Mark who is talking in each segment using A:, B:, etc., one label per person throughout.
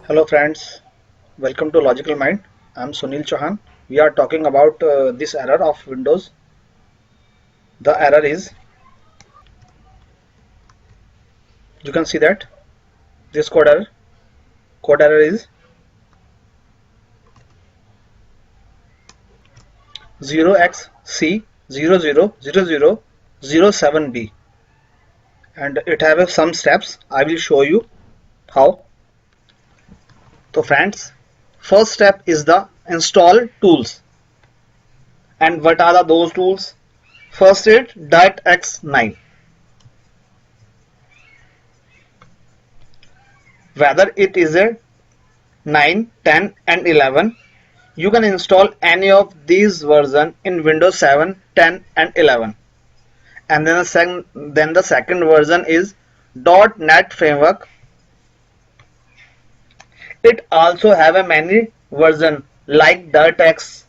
A: Hello friends, welcome to Logical Mind. I'm Sunil Chauhan. We are talking about this error of Windows. The error is, you can see that this code error is 0xc000007b and it has some steps. I will show you how. So friends, first step is the install tools. And what are those tools? First is .x9. Whether it is a 9, 10 and 11, you can install any of these versions in Windows 7, 10 and 11. And then the second version is .NET framework. It also have a many version like .x,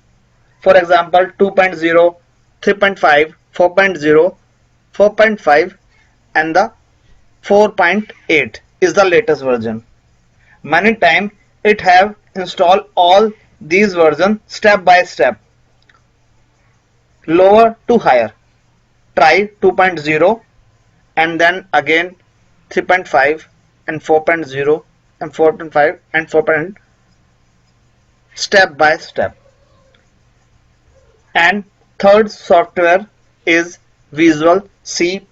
A: for example 2.0, 3.5, 4.0, 4.5 and the 4.8 is the latest version. Many times it have installed all these versions step by step, lower to higher. Try 2.0 and then again 3.5 and 4.0 and 4.5 and 4. Step by step. And third software is Visual C++.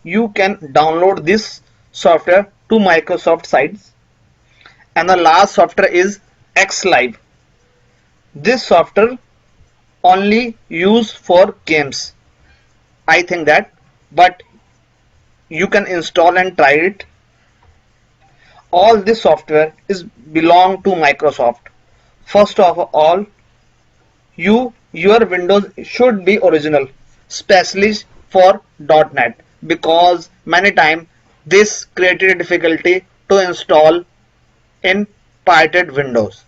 A: You can download this software to Microsoft sites. And the last software is Xlive. This software only used for games, I think that, but you can install and try it. All this software is belong to Microsoft. First of all, your Windows should be original, especially for .NET, because many times this created a difficulty to install in pirated Windows.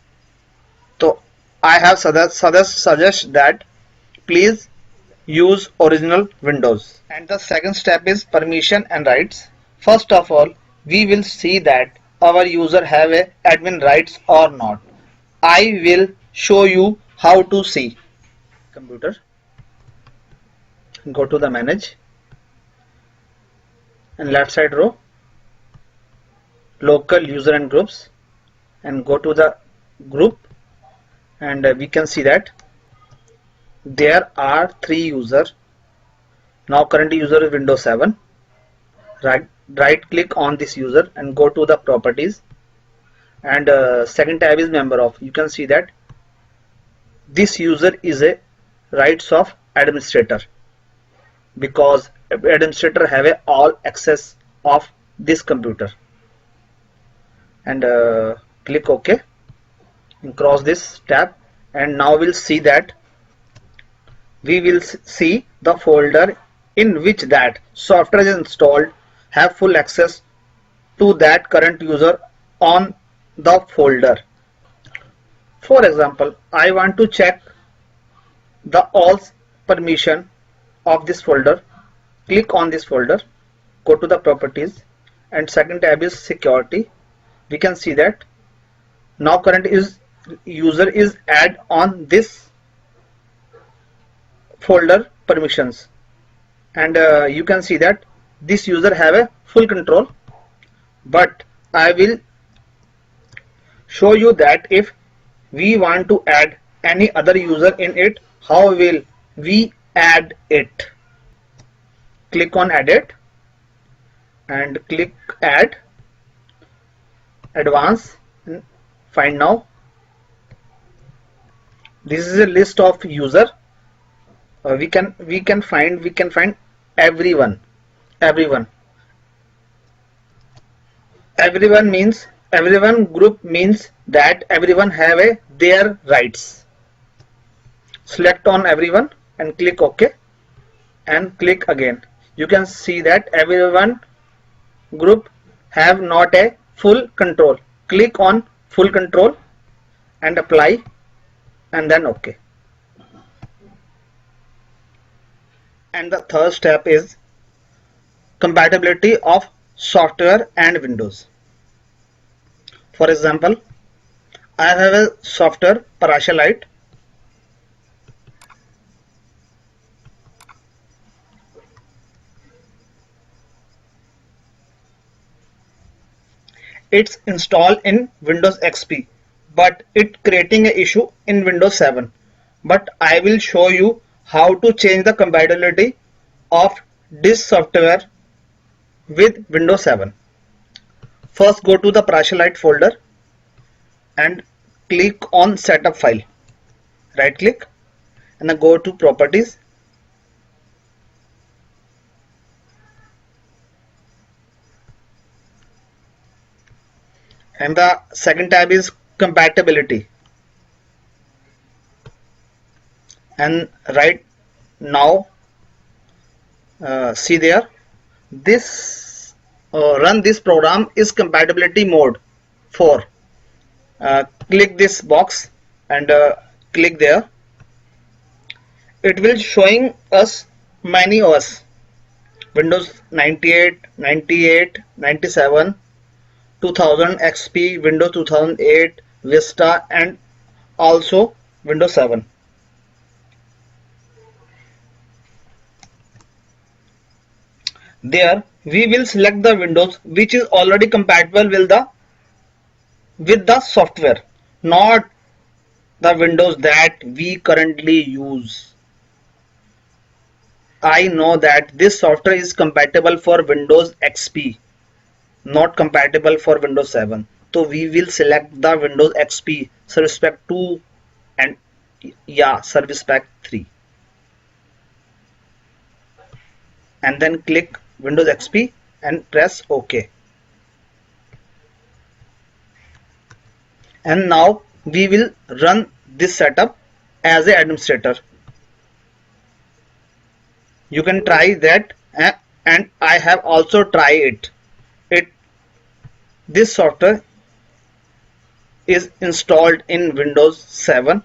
A: So I have suggest that please use original Windows. And the second step is permission and rights. First of all, we will see that our user have a admin rights or not. I will show you how to see. Computer, go to the manage and left side row, local user and groups, and go to the group, and we can see that there are 3 users. Now current user is Windows 7. Right click on this user and go to the properties, and second tab is member of. You can see that this user is a rights of administrator, because administrator have a all access of this computer. And click OK and cross this tab, and now we'll see that we will see the folder in which that software is installed, have full access to that current user on the folder. For example, I want to check the all permission of this folder. Click on this folder, go to the properties, and second tab is security. We can see that now current user is add on this folder permissions, and you can see that this user have a full control. But I will show you that if we want to add any other user in it, how will we add it? Click on edit and click add, advanced, and find now. This is a list of user. We can find everyone. Everyone means everyone group means that everyone have their rights. Select on everyone and click OK and click again. You can see that everyone group have not a full control. Click on full control and apply, and then OK. And the third step is compatibility of software and Windows. For example, I have a software Parashilite. It's installed in Windows XP, but it creating an issue in Windows 7. But I will show you how to change the compatibility of this software with Windows 7. First, go to the Parashilite folder and click on Setup File. Right click and then go to Properties. And the second tab is Compatibility. And right now, see there, this run this program is compatibility mode 4. Click this box and click there. It will showing us many OS: Windows 98, 98, 97, 2000 XP, Windows 2008, Vista, and also Windows 7. There we will select the Windows which is already compatible with the software, not the Windows that we currently use. I know that this software is compatible for Windows XP, not compatible for Windows 7. So we will select the Windows XP Service Pack 2 and Service Pack 3. And then click Windows XP and press OK. And now we will run this setup as an administrator. You can try that, and I have also tried it. This software is installed in Windows 7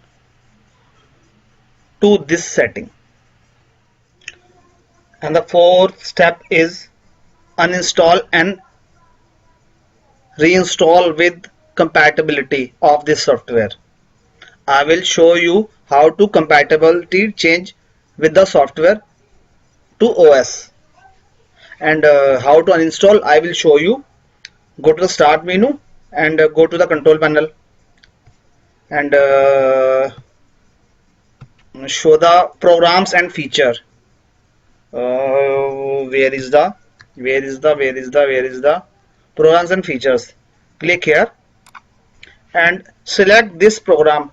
A: to this setting. And the fourth step is uninstall and reinstall with compatibility of this software. I will show you how to compatibility change with the software to OS, and how to uninstall I will show you. Go to the start menu and go to the control panel and show the programs and feature. Where is the programs and features? Click here and select this program.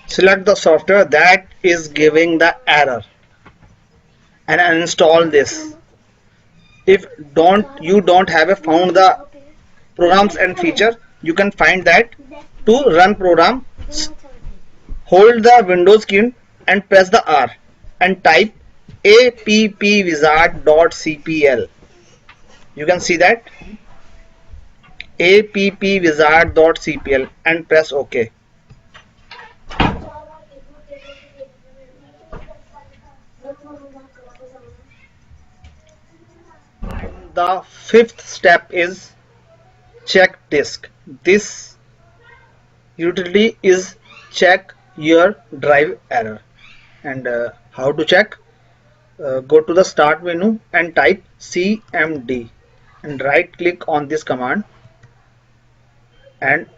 A: Select the software that is giving the error and uninstall this. If you don't have found the programs and feature, you can find that. To run program, hold the Windows key and press the R and type appwizard.cpl. You can see that appwizard.cpl and press OK. The fifth step is check disk. This utility is check your drive error. And how to check? Go to the start menu and type cmd and right click on this command and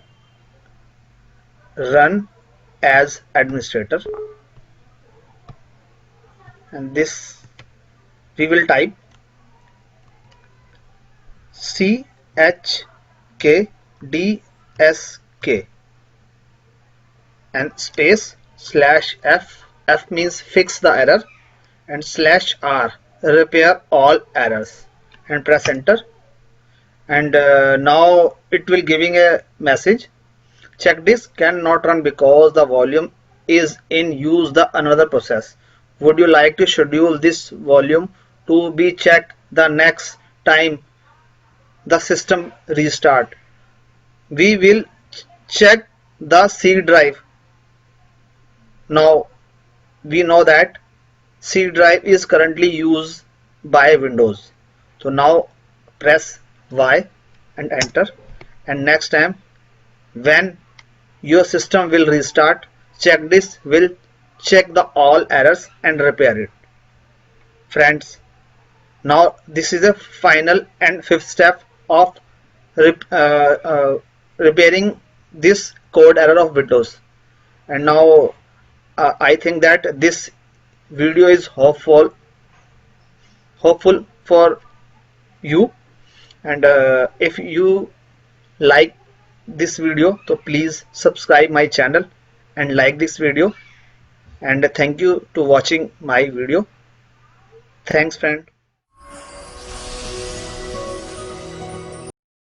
A: run as administrator. And this we will type chkdsk and space /f. F means fix the error, and /r repair all errors, and press enter. And now it will giving a message: check disk cannot run because the volume is in use the another process. Would you like to schedule this volume to be checked the next time the system restart? We will check the C drive. Now we know that C drive is currently used by Windows. So now press Y and enter, and next time when your system will restart, check this will check the all errors and repair it. Friends, now this is a final and fifth step of repairing this code error of Windows. And now I think that this video is hopeful for you, and if you like this video, so please subscribe my channel and like this video, and thank you to watching my video. Thanks friend.